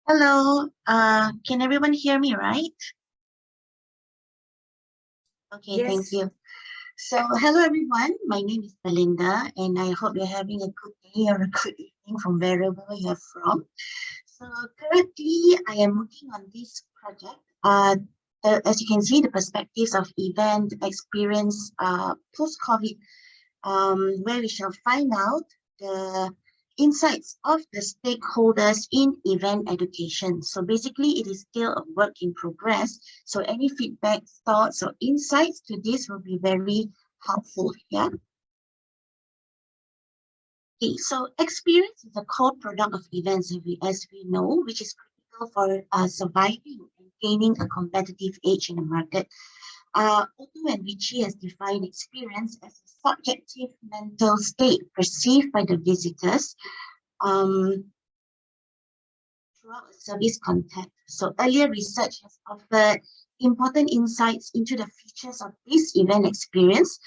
Hello, can everyone hear me, right? Okay, thank Yes. you. So, hello everyone, my name is Belinda, and I hope you're having a good day or a good evening from wherever you're from. So, currently, I am working on this project. As you can see, the perspectives of event experience post-COVID, where we shall find out the insights of the stakeholders in event education. So basically, it is still a work in progress. So any feedback, thoughts, or insights to this will be very helpful. Yeah. Okay, so experience is a core product of events, as we know, which is critical for surviving and gaining a competitive edge in the market. Otto and Vichy has defined experience as a subjective mental state perceived by the visitors throughout a service context. So earlier research has offered important insights into the features of this event experience,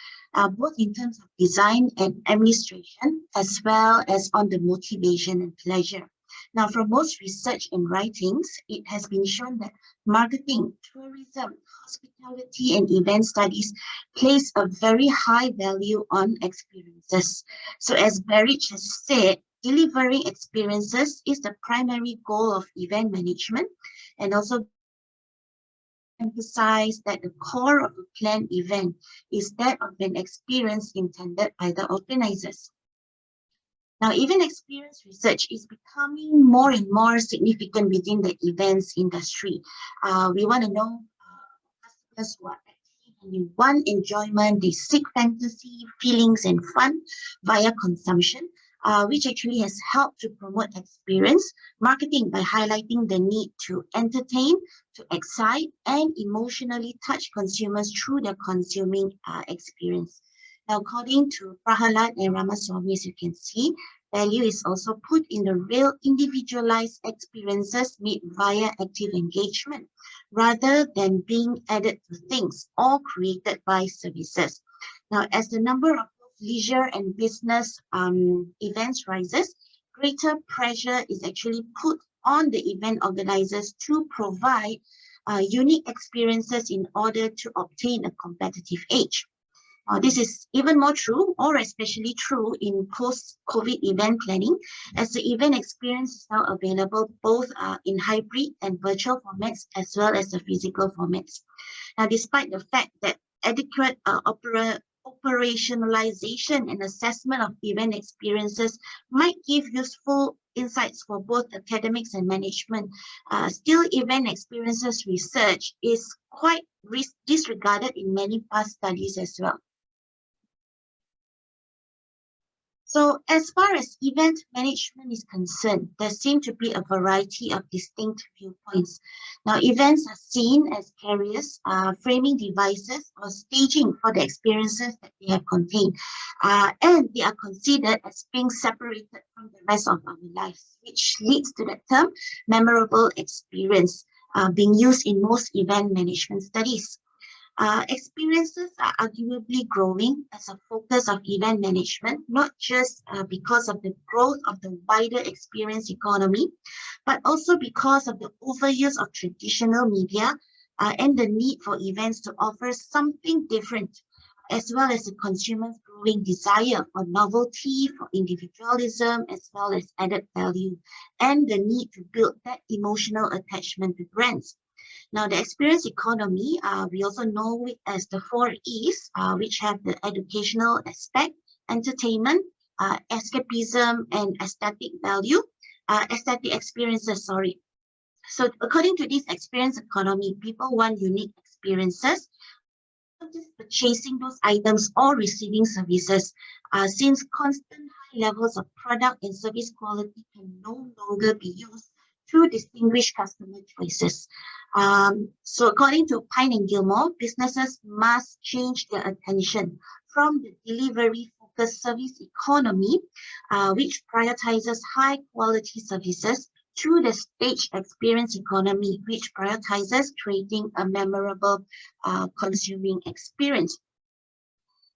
both in terms of design and administration, as well as on the motivation and pleasure. Now, from most research and writings, it has been shown that marketing, tourism, hospitality, and event studies place a very high value on experiences. So as Barrich has said, delivering experiences is the primary goal of event management, and also emphasize that the core of a planned event is that of an experience intended by the organizers. Now, event experience research is becoming more and more significant within the events industry. We want to know customers who are active and they want enjoyment, they seek fantasy, feelings, and fun via consumption, which actually has helped to promote experience marketing by highlighting the need to entertain, to excite, and emotionally touch consumers through their consuming experience. Now, according to Prahalad and Ramaswamy, as you can see, value is also put in the real individualized experiences made via active engagement, rather than being added to things or created by services. Now, as the number of leisure and business events rises, greater pressure is actually put on the event organizers to provide unique experiences in order to obtain a competitive edge. This is even more true, or especially true, in post-COVID event planning, as the event experience is now available both in hybrid and virtual formats, as well as the physical formats. Now, despite the fact that adequate operationalization and assessment of event experiences might give useful insights for both academics and management, still event experiences research is quite disregarded in many past studies as well. So as far as event management is concerned, there seem to be a variety of distinct viewpoints. Now, events are seen as carriers, framing devices, or staging for the experiences that they have contained. And they are considered as being separated from the rest of our lives, which leads to the term memorable experience being used in most event management studies. Experiences are arguably growing as a focus of event management, not just because of the growth of the wider experience economy, but also because of the overuse of traditional media and the need for events to offer something different, as well as the consumer's growing desire for novelty, for individualism, as well as added value, and the need to build that emotional attachment to brands. Now, the experience economy, we also know it as the 4 E's, which have the educational aspect, entertainment, escapism, and aesthetic value, aesthetic experiences, sorry. So according to this experience economy, people want unique experiences, not just purchasing those items or receiving services, since constant high levels of product and service quality can no longer be used to distinguish customer choices. So according to Pine and Gilmore, businesses must change their attention from the delivery-focused service economy, which prioritizes high-quality services, to the stage experience economy, which prioritizes creating a memorable consuming experience.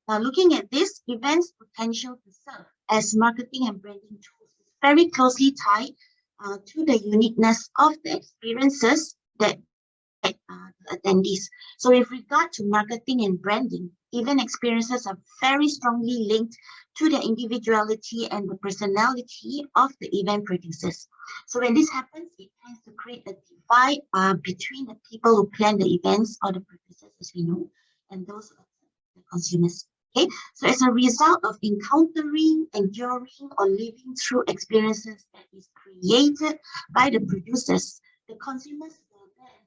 Now, looking at this, events' potential to serve as marketing and branding tools is very closely tied to the uniqueness of the experiences that the attendees. So with regard to marketing and branding, event experiences are very strongly linked to the individuality and the personality of the event producers. So when this happens, it tends to create a divide between the people who plan the events, or the producers, as we know, and those of the consumers. Okay, so as a result of encountering, enduring, or living through experiences that is created by the producers, the consumers will then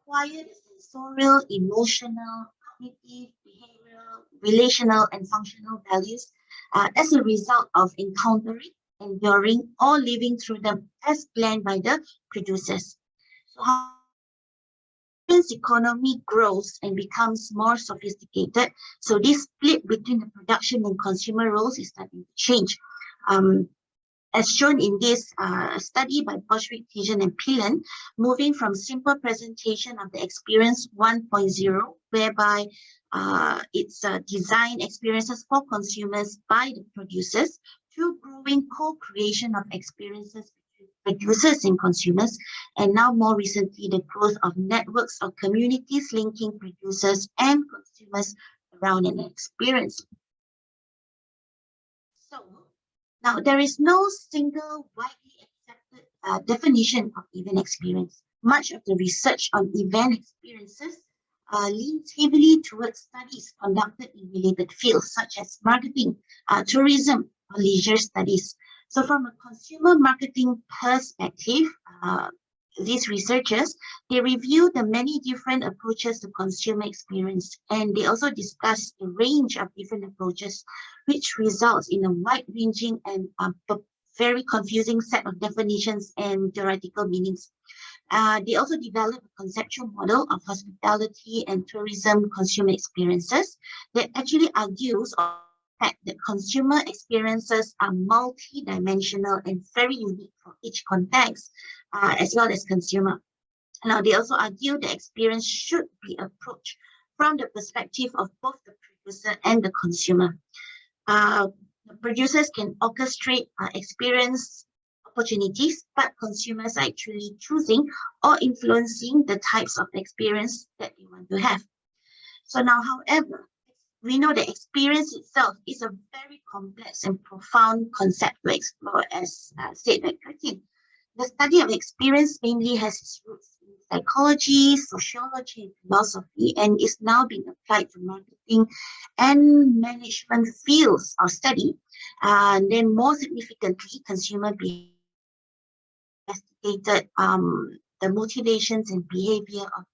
acquire the sensorial, emotional, cognitive, behavioral, relational, and functional values as a result of encountering, enduring, or living through them as planned by the producers. So how economy grows and becomes more sophisticated, so this split between the production and consumer roles is starting to change. As shown in this study by Boschwick, Tijan, and Pilen, moving from simple presentation of the experience 1.0, whereby it's design experiences for consumers by the producers, to growing co-creation of experiences producers and consumers, and now more recently the growth of networks of communities linking producers and consumers around an experience. So now there is no single widely accepted definition of event experience. Much of the research on event experiences leans heavily towards studies conducted in related fields such as marketing, tourism, or leisure studies. So from a consumer marketing perspective, these researchers, they review the many different approaches to consumer experience, and they also discuss a range of different approaches, which results in a wide-ranging and very confusing set of definitions and theoretical meanings. They also develop a conceptual model of hospitality and tourism consumer experiences that actually argues that consumer experiences are multi-dimensional and very unique for each context, as well as consumer. Now, they also argue the experience should be approached from the perspective of both the producer and the consumer. The producers can orchestrate experience opportunities, but consumers are actually choosing or influencing the types of experience that they want to have. So now, however, we know the experience itself is a very complex and profound concept to explore, as said by Christine. The study of experience mainly has its roots in psychology, sociology, and philosophy, and is now being applied to marketing and management fields of study. And then more significantly, consumer behavior investigated the motivations and behavior of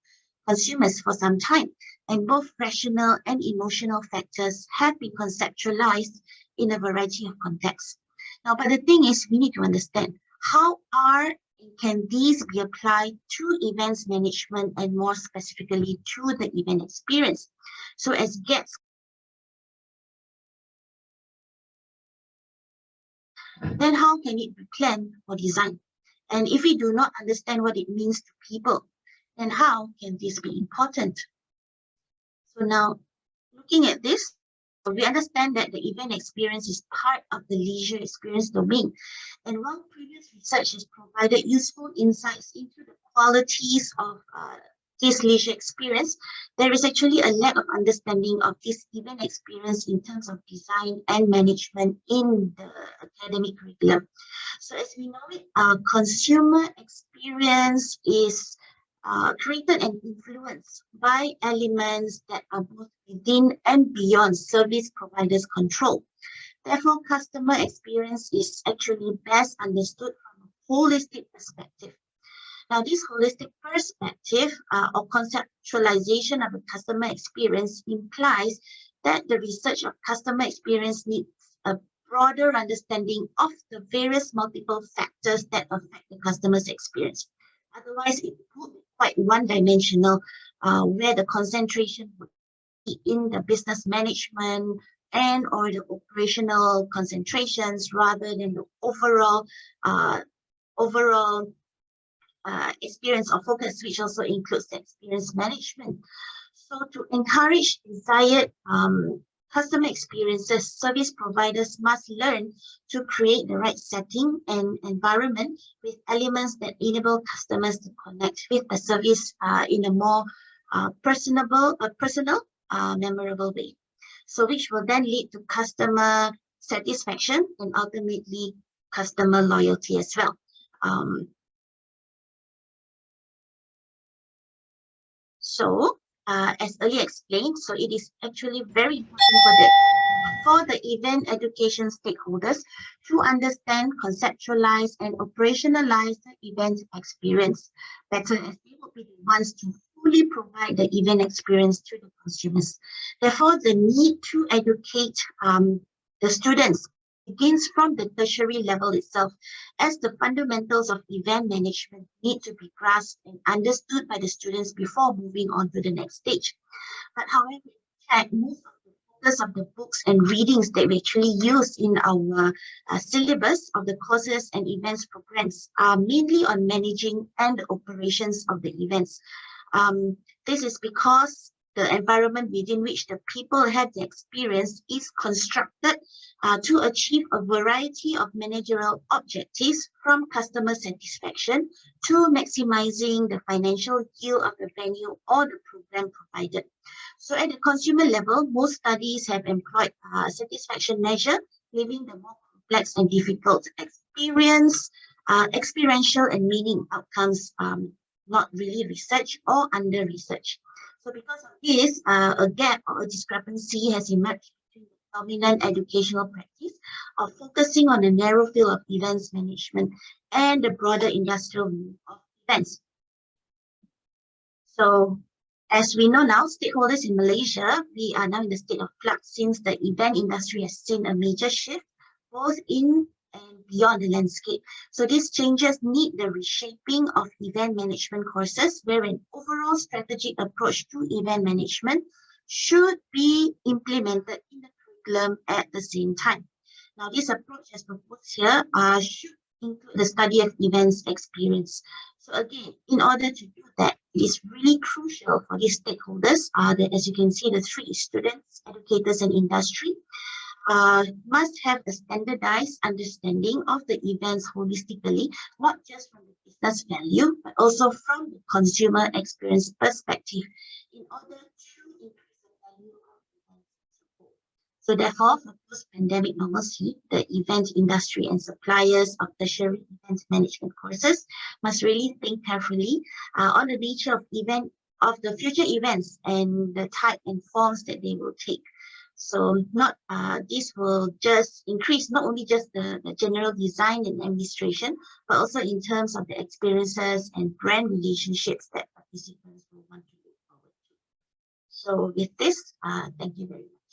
consumers for some time, and both rational and emotional factors have been conceptualized in a variety of contexts. Now, but the thing is, we need to understand how can these be applied to events management, and more specifically to the event experience. So as guests, then how can it be planned or designed? And if we do not understand what it means to people, then how can this be important? So now, looking at this, we understand that the event experience is part of the leisure experience domain. And while previous research has provided useful insights into the qualities of this leisure experience, there is actually a lack of understanding of this event experience in terms of design and management in the academic curriculum. So as we know it, consumer experience is created and influenced by elements that are both within and beyond service providers' control. Therefore, customer experience is actually best understood from a holistic perspective. Now, this holistic perspective or conceptualization of a customer experience implies that the research of customer experience needs a broader understanding of the various multiple factors that affect the customer's experience. Otherwise, it would be quite one-dimensional, where the concentration would be in the business management and or the operational concentrations rather than the overall experience or focus, which also includes the experience management. So to encourage desired customer experiences, service providers must learn to create the right setting and environment with elements that enable customers to connect with the service in a more personal, memorable way. So which will then lead to customer satisfaction and ultimately customer loyalty as well. As earlier explained, so it is actually very important for the event education stakeholders to understand, conceptualize, and operationalize the event experience better, as they will be the ones to fully provide the event experience to the consumers. Therefore, the need to educate the students begins from the tertiary level itself, as the fundamentals of event management need to be grasped and understood by the students before moving on to the next stage. But however, most of the focus of the books and readings that we actually use in our syllabus of the courses and events programs are mainly on managing and the operations of the events. This is because the environment within which the people have the experience is constructed to achieve a variety of managerial objectives, from customer satisfaction to maximizing the financial yield of the venue or the program provided. So at the consumer level, most studies have employed a satisfaction measure, leaving the more complex and difficult experiential and meaning outcomes not really researched or under research. So because of this, a gap or a discrepancy has emerged between the dominant educational practice of focusing on a narrow field of events management and the broader industrial view of events. So as we know now, stakeholders in Malaysia, we are now in the state of flux since the event industry has seen a major shift both in and beyond the landscape. So these changes need the reshaping of event management courses, where an overall strategic approach to event management should be implemented in the curriculum at the same time. Now, this approach as proposed here should include the study of events experience. So again, in order to do that, it is really crucial for these stakeholders, that as you can see, the three students, educators, and industry, must have a standardized understanding of the events holistically, not just from the business value, but also from the consumer experience perspective, in order to increase the value of events as a whole. So therefore, for post-pandemic normalcy, the event industry and suppliers of tertiary event management courses must really think carefully on the nature of the future events and the type and forms that they will take. So this will just increase not only just the general design and administration, but also in terms of the experiences and brand relationships that participants will want to look forward to. So with this, thank you very much.